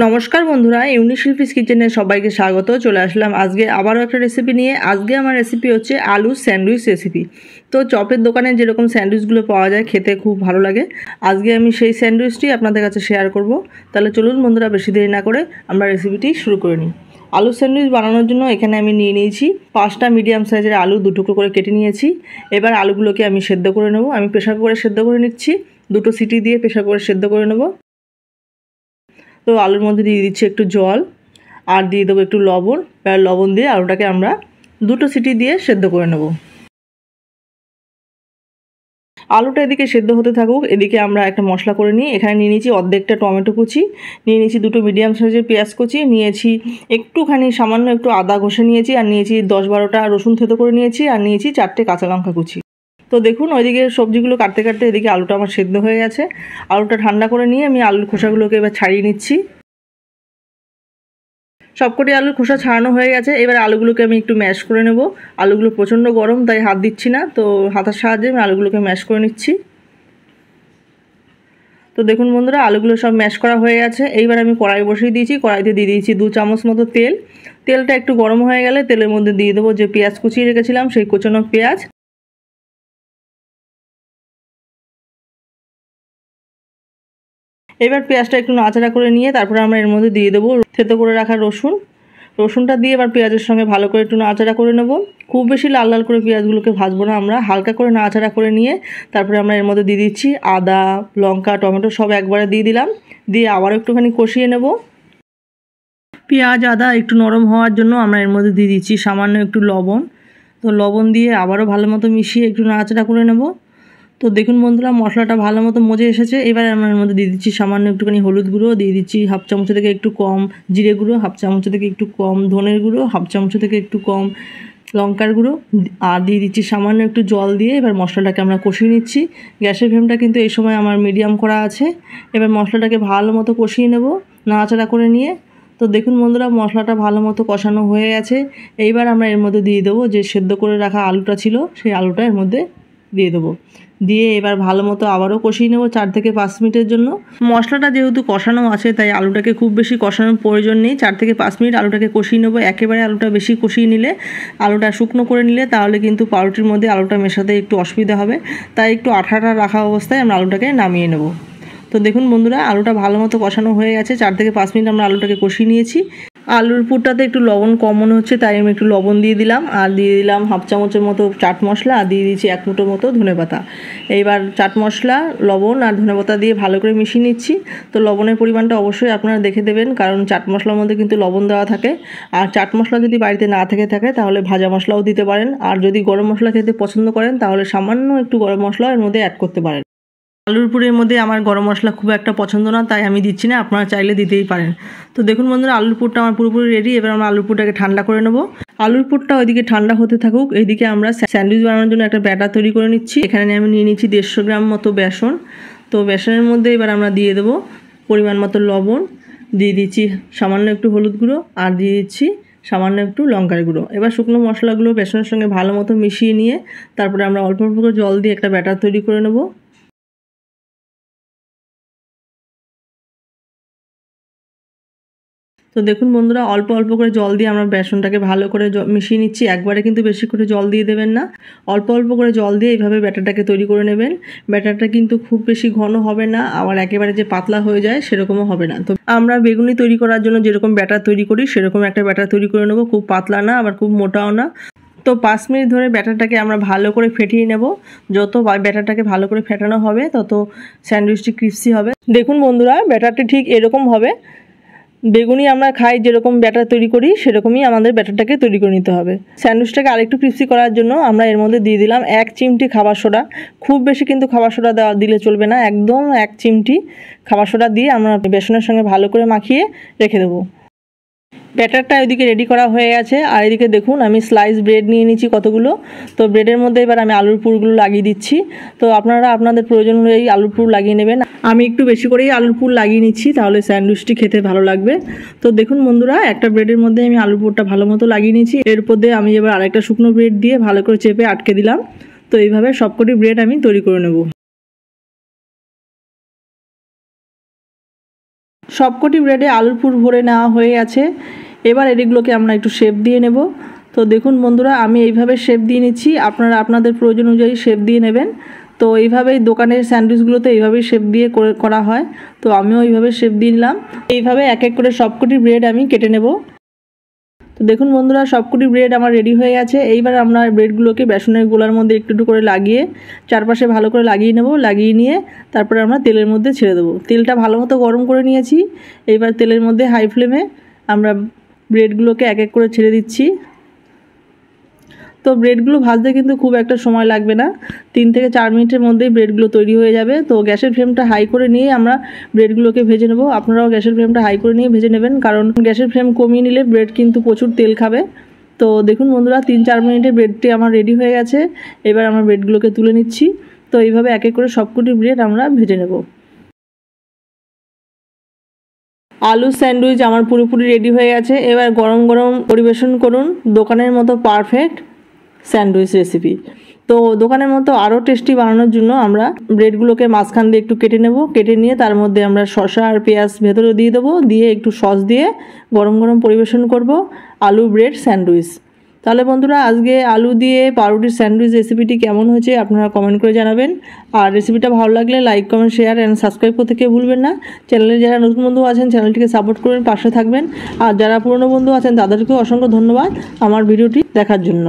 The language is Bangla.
নমস্কার বন্ধুরা, ইউনিশিল্পিস কিচেনে সবাইকে স্বাগত। চলে আসলাম আজকে আবারও একটা রেসিপি নিয়ে। আজকে আমার রেসিপি হচ্ছে আলু স্যান্ডউইচ রেসিপি। তো চপের দোকানে যেরকম স্যান্ডউইচগুলো পাওয়া যায়, খেতে খুব ভালো লাগে। আজকে আমি সেই স্যান্ডউইচটি আপনাদের কাছে শেয়ার করব। তাহলে চলুন বন্ধুরা, বেশি দেরি না করে আমরা রেসিপিটি শুরু করে নিই। আলু স্যান্ডউইচ বানানোর জন্য এখানে আমি নিয়ে নিয়েছি 5টা মিডিয়াম সাইজের আলু, 2 টুকরো করে কেটে নিয়েছি। এবার আলুগুলোকে আমি সেদ্ধ করে নেব। আমি প্রেসার কুকারে সেদ্ধ করে নিচ্ছি। 2টো সিটি দিয়ে প্রেসার কুকারে সেদ্ধ করে নেব। তো আলুর মধ্যে দিয়ে দিচ্ছি একটু জল, আর দিয়ে দেবো একটু লবণ। এবার লবণ দিয়ে আলুটাকে আমরা 2টো সিটি দিয়ে সেদ্ধ করে নেব। আলুটা এদিকে সেদ্ধ হতে থাকুক, এদিকে আমরা একটা মশলা করে নিই। এখানে নিয়ে নিয়েছি অর্ধেকটা টমেটো কুচি, নিয়ে নিয়েছি 2টো মিডিয়াম সাইজের পেঁয়াজ কুচি, নিয়েছি একটুখানি সামান্য একটু আদা ঘষে নিয়েছি, আর নিয়েছি 10-12টা রসুন থেতো করে নিয়েছি, আর নিয়েছি 4টে কাঁচা লঙ্কা কুচি। তো দেখুন, ওইদিকে সবজিগুলো কাটতে কাটতে এদিকে আলুটা আমার সেদ্ধ হয়ে গেছে। আলুটা ঠান্ডা করে নিয়ে আমি আলুর খোসাগুলোকে এবার ছাড়িয়ে নিচ্ছি। সবকটি আলুর খোসা ছাড়ানো হয়ে গেছে। এবার আলুগুলোকে আমি একটু ম্যাশ করে নেব। আলুগুলো প্রচণ্ড গরম, তাই হাত দিচ্ছি না, তো হাতের সাহায্যে আমি আলুগুলোকে ম্যাশ করে নিচ্ছি। তো দেখুন বন্ধুরা, আলুগুলো সব ম্যাশ করা হয়ে গেছে। এইবার আমি কড়াই বসিয়ে দিয়েছি। কড়াইতে দিয়ে দিয়েছি 2 চামচ মতো তেল। তেলটা একটু গরম হয়ে গেলে তেলের মধ্যে দিয়ে দেবো যে পেঁয়াজ কুচিয়ে রেখেছিলাম, সেই কুচানো পেঁয়াজ। এবার পেঁয়াজটা একটু নাড়াচাড়া করে নিয়ে তারপরে আমরা এর মধ্যে দিয়ে দেবো থেতো করে রাখা রসুন। রসুনটা দিয়ে এবার পেঁয়াজের সঙ্গে ভালো করে একটু নাড়াচাড়া করে নেব। খুব বেশি লাল লাল করে পেঁয়াজগুলোকে ভাজবো না, আমরা হালকা করে নাড়াচাড়া করে নিয়ে তারপরে আমরা এর মধ্যে দিয়ে দিচ্ছি আদা, লঙ্কা, টমেটো সব একবারে দিয়ে দিলাম। দিয়ে আবার একটুখানি কষিয়ে নেব। পেঁয়াজ আদা একটু নরম হওয়ার জন্য আমরা এর মধ্যে দিয়ে দিচ্ছি সামান্য একটু লবণ। তো লবণ দিয়ে আবারও ভালো মতো মিশিয়ে একটু নাড়াচাড়া করে নেব। তো দেখুন বন্ধুরা, মশলাটা ভালো মতো মজে এসেছে। এবার আমরা এর মধ্যে দিয়ে দিচ্ছি সামান্য একটুখানি হলুদ গুঁড়ো, দিয়ে দিচ্ছি হাফ চামচ থেকে একটু কম জিরে গুঁড়ো, হাফ চামচ থেকে একটু কম ধনের গুঁড়ো, হাফ চামচ থেকে একটু কম লঙ্কার গুঁড়ো, আর দিয়ে দিচ্ছি সামান্য একটু জল দিয়ে এবার মশলাটাকে আমরা কষিয়ে নিচ্ছি। গ্যাসের ফ্লেমটা কিন্তু এই সময় আমার মিডিয়াম করা আছে। এবার মশলাটাকে ভালো মতো কষিয়ে নেব নাড়াচাড়া করে নিয়ে। তো দেখুন বন্ধুরা, মশলাটা ভালো মতো কষানো হয়ে গেছে। এইবার আমরা এর মধ্যে দিয়ে দেবো যে সেদ্ধ করে রাখা আলুটা ছিল, সেই আলুটা এর মধ্যে দিয়ে দেবো। দিয়ে এবার ভালো মতো আবারও কষিয়ে নেব 4 থেকে 5 মিনিটের জন্য। মশলাটা যেহেতু কষানো আছে, তাই আলুটাকে খুব বেশি কষানোর প্রয়োজন নেই। 4 থেকে 5 মিনিট আলুটাকে কষিয়ে নেব। একেবারে আলুটা বেশি কষিয়ে নিলে, আলুটা শুকনো করে নিলে, তাহলে কিন্তু পাউরুটির মধ্যে আলুটা মেশাতে একটু অসুবিধা হবে। তাই একটু আঠাটা রাখা অবস্থায় আমরা আলুটাকে নামিয়ে নেব। তো দেখুন বন্ধুরা, আলুটা ভালো মতো কষানো হয়ে গেছে। 4 থেকে 5 মিনিট আমরা আলুটাকে কষিয়ে নিয়েছি। আলুর পুরটাতে একটু লবণ কম মনে হচ্ছে, তাই আমি একটু লবণ দিয়ে দিলাম। আর দিয়ে দিলাম হাফ চামচের মতো চাট মশলা, আর দিয়ে দিয়েছি 1 মুঠো মতো ধনেপাতা। এইবার চাট মশলা, লবণ আর ধনেপাতা দিয়ে ভালো করে মিশিয়ে নিচ্ছি। তো লবণের পরিমাণটা অবশ্যই আপনারা দেখে দেবেন, কারণ চাট মশলার মধ্যে কিন্তু লবণ দেওয়া থাকে। আর চাট মশলা যদি বাড়িতে না থাকে তাহলে ভাজা মশলাও দিতে পারেন। আর যদি গরম মশলা খেতে পছন্দ করেন তাহলে সামান্য একটু গরম মশলা এর মধ্যে অ্যাড করতে পারেন। আলুর পুরের মধ্যে আমার গরম মশলা খুব একটা পছন্দ না, তাই আমি দিচ্ছি না, আপনারা চাইলে দিতেই পারেন। তো দেখুন বন্ধুরা, আলুর পুরটা আমার পুরোপুরি রেডি। এবার আমরা আলুর পুরটাকে ঠান্ডা করে নেব। আলুর পুরটা ওইদিকে ঠান্ডা হতে থাকুক, এইদিকে আমরা স্যান্ডউইচ বানানোর জন্য একটা ব্যাটার তৈরি করে নিচ্ছি। এখানে আমি নিয়ে নিচ্ছি 150 গ্রাম মতো বেসন। তো বেসনের মধ্যে এবার আমরা দিয়ে দেবো পরিমাণ মতো লবণ, দিয়ে দিচ্ছি সামান্য একটু হলুদ গুঁড়ো, আর দিয়ে দিচ্ছি সামান্য একটু লঙ্কার গুঁড়ো। এবার শুকনো মশলাগুলো বেসনের সঙ্গে ভালো মতো মিশিয়ে নিয়ে তারপরে আমরা অল্প অল্প করে জল দিয়ে একটা ব্যাটার তৈরি করে নেব। তো দেখুন বন্ধুরা, অল্প অল্প করে জল দিয়ে আমরা বেসনটাকে ভালো করে মিশিয়ে নিচ্ছি। একবারে কিন্তু বেশি করে জল দিয়ে দেবেন না, অল্প অল্প করে জল দিয়ে এইভাবে ব্যাটারটাকে তৈরি করে নেবেন। ব্যাটারটা কিন্তু খুব বেশি ঘন হবে না, আবার একেবারে যে পাতলা হয়ে যায় সেরকমও হবে না। তো আমরা বেগুনি তৈরি করার জন্য যেরকম ব্যাটার তৈরি করি সেরকম একটা ব্যাটার তৈরি করে নেব, খুব পাতলা না আবার খুব মোটাও না। তো 5 মিনিট ধরে ব্যাটারটাকে আমরা ভালো করে ফেটিয়ে নেব। যত ব্যাটারটাকে ভালো করে ফেটানো হবে তত স্যান্ডউইচটি ক্রিস্পি হবে। দেখুন বন্ধুরা, ব্যাটারটি ঠিক এরকম হবে। বেগুনি আমরা খাই যেরকম ব্যাটার তৈরি করি সেরকমই আমাদের ব্যাটারটাকে তৈরি করে নিতে হবে। স্যান্ডউইচটাকে আরেকটু ক্রিস্পি করার জন্য আমরা এর মধ্যে দিয়ে দিলাম 1 চিমটি খাবার সোডা। খুব বেশি কিন্তু খাবার সোডা দিলে চলবে না, একদম 1 চিমটি খাবার সোডা দিয়ে আমরা বেসনের সঙ্গে ভালো করে মাখিয়ে রেখে দেবো। ব্যাটারটা এদিকে রেডি করা হয়ে গেছে। আর এদিকে দেখুন, আমি স্লাইস ব্রেড নিয়ে নিচ্ছি কতগুলো। তো ব্রেডের মধ্যে এবার আমি আলুর পুরগুলো লাগিয়ে দিচ্ছি। তো আপনারা আপনাদের প্রয়োজন অনুযায়ী আলুর পুর লাগিয়ে নেবেন। আমি একটু বেশি করেই আলুর পুর লাগিয়ে নিচ্ছি, তাহলে স্যান্ডউইচটি খেতে ভালো লাগবে। তো দেখুন বন্ধুরা, একটা ব্রেডের মধ্যে আমি আলুর পুরটা ভালো মতো লাগিয়ে নিচ্ছি। এর উপর দিয়ে আমি এবার আরেকটা শুকনো ব্রেড দিয়ে ভালো করে চেপে আটকে দিলাম। তো এইভাবে সবকটি ব্রেড আমি তৈরি করে নেব। সবকটি ব্রেডে আলুর পুর ভরে নেওয়া হয়ে গেছে। এবার এগুলোকে আমরা একটু শেপ দিয়ে নেব। তো দেখুন বন্ধুরা, আমি এইভাবে শেপ দিয়ে নিচ্ছি, আপনারা আপনাদের প্রয়োজন অনুযায়ী শেপ দিয়ে নেবেন। তো এইভাবেই দোকানের স্যান্ডউইচগুলোতে এইভাবেই শেপ দিয়ে করা হয়, তো আমিও এইভাবে শেপ দিয়ে নিলাম। এইভাবে এক এক করে সবকটি ব্রেড আমি কেটে নেব। তো দেখুন বন্ধুরা, সবকটি ব্রেড আমার রেডি হয়ে গেছে। এইবার আমরা ব্রেডগুলোকে বেসনের গোলার মধ্যে একটু একটু করে লাগিয়ে চারপাশে ভালো করে লাগিয়ে নেব। লাগিয়ে নিয়ে তারপরে আমরা তেলের মধ্যে ছেড়ে দেবো। তেলটা ভালো মতো গরম করে নিয়েছি। এইবার তেলের মধ্যে হাই ফ্লেমে আমরা ব্রেডগুলোকে এক এক করে ছেড়ে দিচ্ছি। তো ব্রেডগুলো ভাজতে কিন্তু খুব একটা সময় লাগবে না, 3 থেকে 4 মিনিটের মধ্যেই ব্রেডগুলো তৈরি হয়ে যাবে। তো গ্যাসের ফ্লেমটা হাই করে নিয়ে আমরা ব্রেডগুলোকে ভেজে নেব। আপনারাও গ্যাসের ফ্লেমটা হাই করে নিয়ে ভেজে নেবেন, কারণ গ্যাসের ফ্লেম কমিয়ে নিলে ব্রেড কিন্তু প্রচুর তেল খাবে। তো দেখুন বন্ধুরা, 3-4 মিনিটে ব্রেডটি আমার রেডি হয়ে গেছে। এবার আমরা ব্রেডগুলোকে তুলে নিচ্ছি। তো এইভাবে এক এক করে সবকটি ব্রেড আমরা ভেজে নেব। আলু স্যান্ডউইচ আমার পুরোপুরি রেডি হয়ে গেছে। এবার গরম গরম পরিবেশন করুন দোকানের মতো পারফেক্ট স্যান্ডউইচ রেসিপি। তো দোকানের মতো আরও টেস্টি বানানোর জন্য আমরা ব্রেডগুলোকে মাঝখান দিয়ে একটু কেটে নেব। কেটে নিয়ে তার মধ্যে আমরা শসা আর পেঁয়াজ ভেতরে দিয়ে দেবো, দিয়ে একটু সস দিয়ে গরম গরম পরিবেশন করব আলু ব্রেড স্যান্ডউইচ। তাহলে বন্ধুরা, আজকে আলু দিয়ে পাউরুটির স্যান্ডউইচ রেসিপিটি কেমন হয়েছে আপনারা কমেন্ট করে জানাবেন। আর রেসিপিটা ভালো লাগলে like, comment, share and subscribe করতে কেউ ভুলবেন না। চ্যানেলে যারা নতুন বন্ধু আছেন চ্যানেলটিকে সাপোর্ট করবেন, পাশে থাকবেন। আর যারা পুরনো বন্ধু আছেন তাদেরকেও অসংখ্য ধন্যবাদ আমার ভিডিওটি দেখার জন্য।